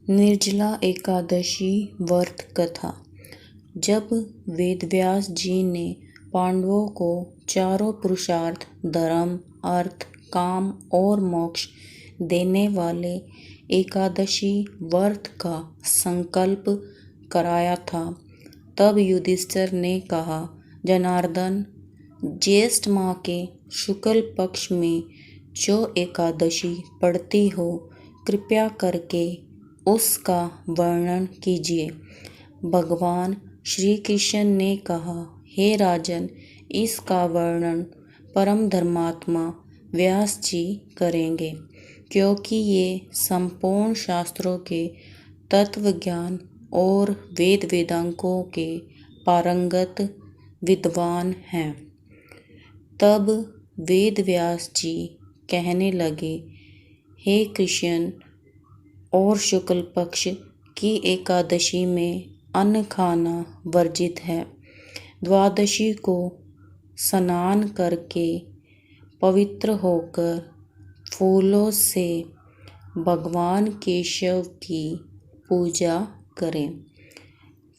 निर्जला एकादशी व्रत कथा। जब वेदव्यास जी ने पांडवों को चारों पुरुषार्थ धर्म, अर्थ, काम और मोक्ष देने वाले एकादशी व्रत का संकल्प कराया था, तब युधिष्ठिर ने कहा, जनार्दन, ज्येष्ठ माह के शुक्ल पक्ष में जो एकादशी पड़ती हो, कृपया करके उसका वर्णन कीजिए। भगवान श्री कृष्ण ने कहा, हे राजन, इसका वर्णन परम धर्मात्मा व्यास जी करेंगे, क्योंकि ये संपूर्ण शास्त्रों के तत्व ज्ञान और वेद वेदांगों के पारंगत विद्वान हैं। तब वेद व्यास जी कहने लगे, हे कृष्ण, और शुक्ल पक्ष की एकादशी में अन्न खाना वर्जित है। द्वादशी को स्नान करके पवित्र होकर फूलों से भगवान केशव की पूजा करें।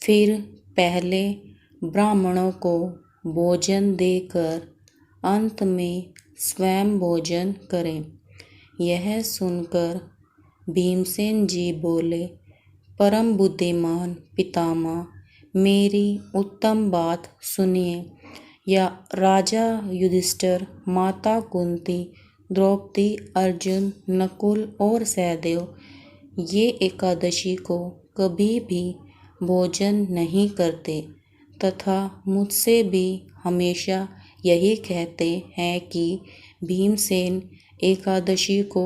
फिर पहले ब्राह्मणों को भोजन देकर अंत में स्वयं भोजन करें। यह सुनकर भीमसेन जी बोले, परम बुद्धिमान पितामह, मेरी उत्तम बात सुनिए। या राजा युधिष्ठिर, माता कुंती, द्रौपदी, अर्जुन, नकुल और सहदेव ये एकादशी को कभी भी भोजन नहीं करते तथा मुझसे भी हमेशा यही कहते हैं कि भीमसेन, एकादशी को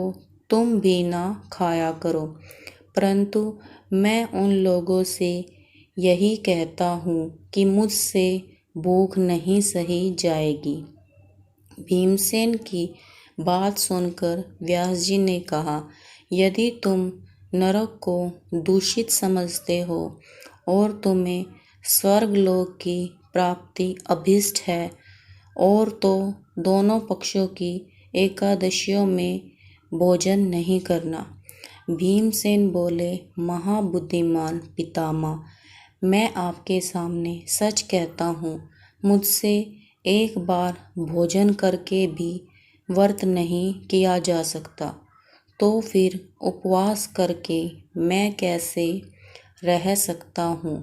तुम भी ना खाया करो, परंतु मैं उन लोगों से यही कहता हूँ कि मुझसे भूख नहीं सही जाएगी। भीमसेन की बात सुनकर व्यास जी ने कहा, यदि तुम नरक को दूषित समझते हो और तुम्हें स्वर्गलोक की प्राप्ति अभीष्ट है, और तो दोनों पक्षों की एकादशियों में भोजन नहीं करना। भीमसेन बोले, महाबुद्धिमान पितामह, मैं आपके सामने सच कहता हूँ, मुझसे एक बार भोजन करके भी व्रत नहीं किया जा सकता, तो फिर उपवास करके मैं कैसे रह सकता हूँ।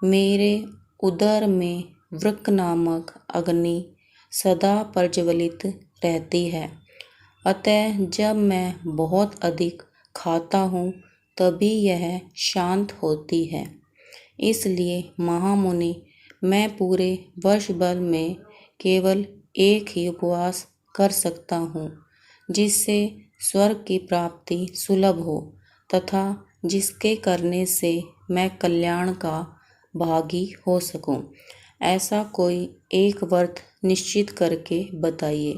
मेरे उदर में वृक्क नामक अग्नि सदा प्रज्वलित रहती है, अतः जब मैं बहुत अधिक खाता हूँ तभी यह शांत होती है। इसलिए महामुनि, मैं पूरे वर्ष भर में केवल एक ही उपवास कर सकता हूँ, जिससे स्वर्ग की प्राप्ति सुलभ हो तथा जिसके करने से मैं कल्याण का भागी हो सकूं। ऐसा कोई एक व्रत निश्चित करके बताइए,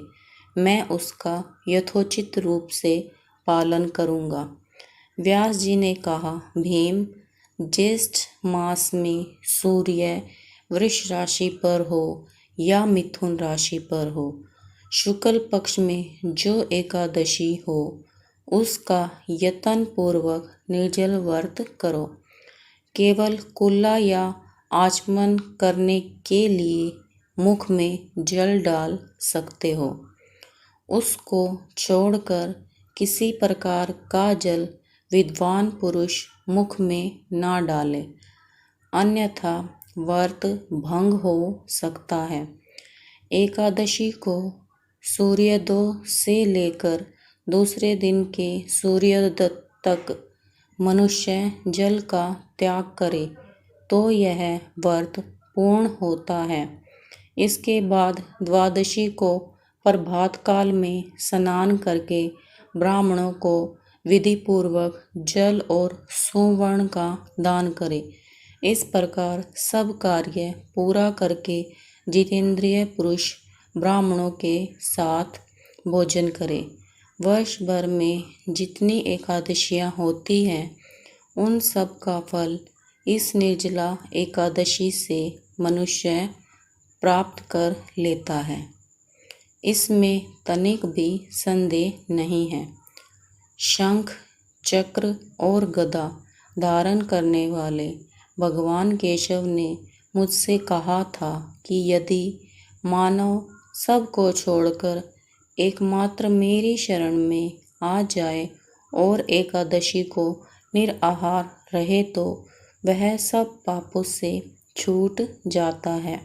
मैं उसका यथोचित रूप से पालन करूँगा। व्यास जी ने कहा, भीम, ज्येष्ठ मास में सूर्य वृष राशि पर हो या मिथुन राशि पर हो, शुक्ल पक्ष में जो एकादशी हो, उसका यत्न पूर्वक निर्जल व्रत करो। केवल कुल्ला या आचमन करने के लिए मुख में जल डाल सकते हो। उसको छोड़कर किसी प्रकार का जल विद्वान पुरुष मुख में ना डाले, अन्यथा व्रत भंग हो सकता है। एकादशी को सूर्योदय से लेकर दूसरे दिन के सूर्योदय तक मनुष्य जल का त्याग करे तो यह व्रत पूर्ण होता है। इसके बाद द्वादशी को प्रभात काल में स्नान करके ब्राह्मणों को विधि पूर्वक जल और सुवर्ण का दान करे। इस प्रकार सब कार्य पूरा करके जितेंद्रिय पुरुष ब्राह्मणों के साथ भोजन करे। वर्ष भर में जितनी एकादशियां होती हैं, उन सब का फल इस निर्जला एकादशी से मनुष्य प्राप्त कर लेता है। इसमें तनिक भी संदेह नहीं है। शंख, चक्र और गदा धारण करने वाले भगवान केशव ने मुझसे कहा था कि यदि मानव सबको छोड़कर एकमात्र मेरी शरण में आ जाए और एकादशी को निराहार रहे तो वह सब पापों से छूट जाता है।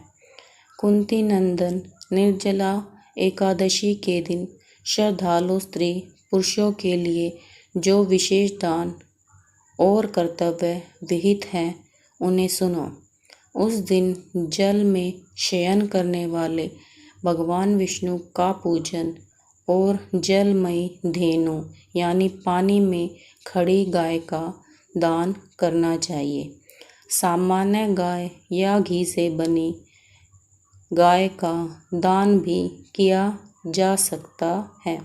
कुंती नंदन निर्जला एकादशी के दिन श्रद्धालु स्त्री पुरुषों के लिए जो विशेष दान और कर्तव्य विहित हैं उन्हें सुनो। उस दिन जल में शयन करने वाले भगवान विष्णु का पूजन और जलमयी धेनु यानी पानी में खड़ी गाय का दान करना चाहिए। सामान्य गाय या घी से बनी गाय का दान भी किया जा सकता है।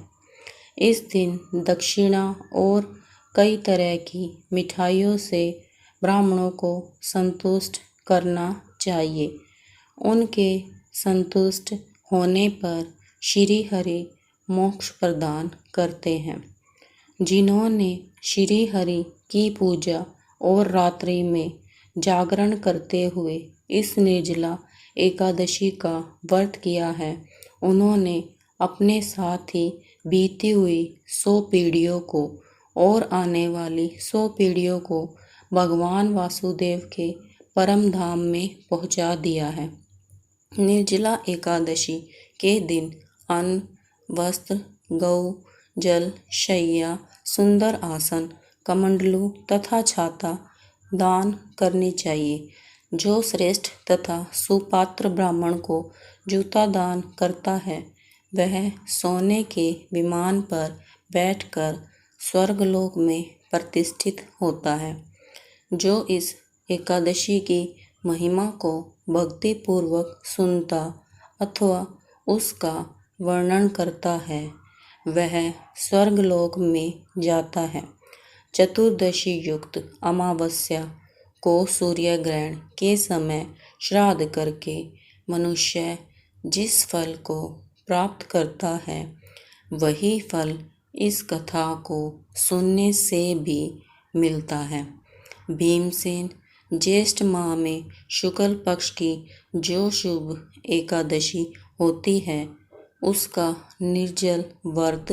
इस दिन दक्षिणा और कई तरह की मिठाइयों से ब्राह्मणों को संतुष्ट करना चाहिए। उनके संतुष्ट होने पर श्री हरि मोक्ष प्रदान करते हैं। जिन्होंने श्री हरि की पूजा और रात्रि में जागरण करते हुए इस निर्जला एकादशी का व्रत किया है, उन्होंने अपने साथ ही बीती हुई 100 पीढ़ियों को और आने वाली 100 पीढ़ियों को भगवान वासुदेव के परम धाम में पहुंचा दिया है। निर्जला एकादशी के दिन अन्न, वस्त्र, गौ, जल, शैया, सुंदर आसन, कमंडलू तथा छाता दान करनी चाहिए। जो श्रेष्ठ तथा सुपात्र ब्राह्मण को जूता दान करता है, वह सोने के विमान पर बैठकर स्वर्गलोक में प्रतिष्ठित होता है। जो इस एकादशी की महिमा को भक्तिपूर्वक सुनता अथवा उसका वर्णन करता है, वह स्वर्गलोक में जाता है। चतुर्दशी युक्त अमावस्या को सूर्य ग्रहण के समय श्राद्ध करके मनुष्य जिस फल को प्राप्त करता है, वही फल इस कथा को सुनने से भी मिलता है। भीमसेन ज्येष्ठ माह में शुक्ल पक्ष की जो शुभ एकादशी होती है, उसका निर्जल व्रत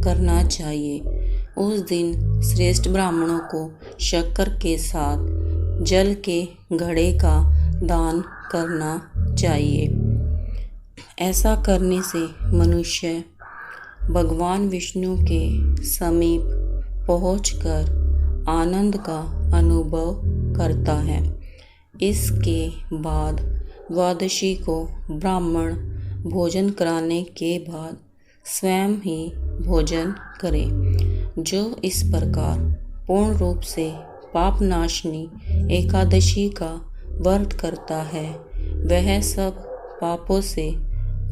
करना चाहिए। उस दिन श्रेष्ठ ब्राह्मणों को शक्कर के साथ जल के घड़े का दान करना चाहिए। ऐसा करने से मनुष्य भगवान विष्णु के समीप पहुंचकर आनंद का अनुभव करता है। इसके बाद द्वादशी को ब्राह्मण भोजन कराने के बाद स्वयं ही भोजन करे। जो इस प्रकार पूर्ण रूप से पापनाशनी एकादशी का व्रत करता है, वह सब पापों से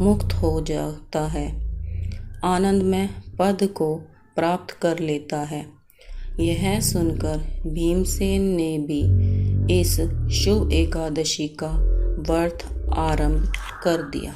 मुक्त हो जाता है, आनंदमय पद को प्राप्त कर लेता है। यह सुनकर भीमसेन ने भी इस शुभ एकादशी का व्रत आरंभ कर दिया।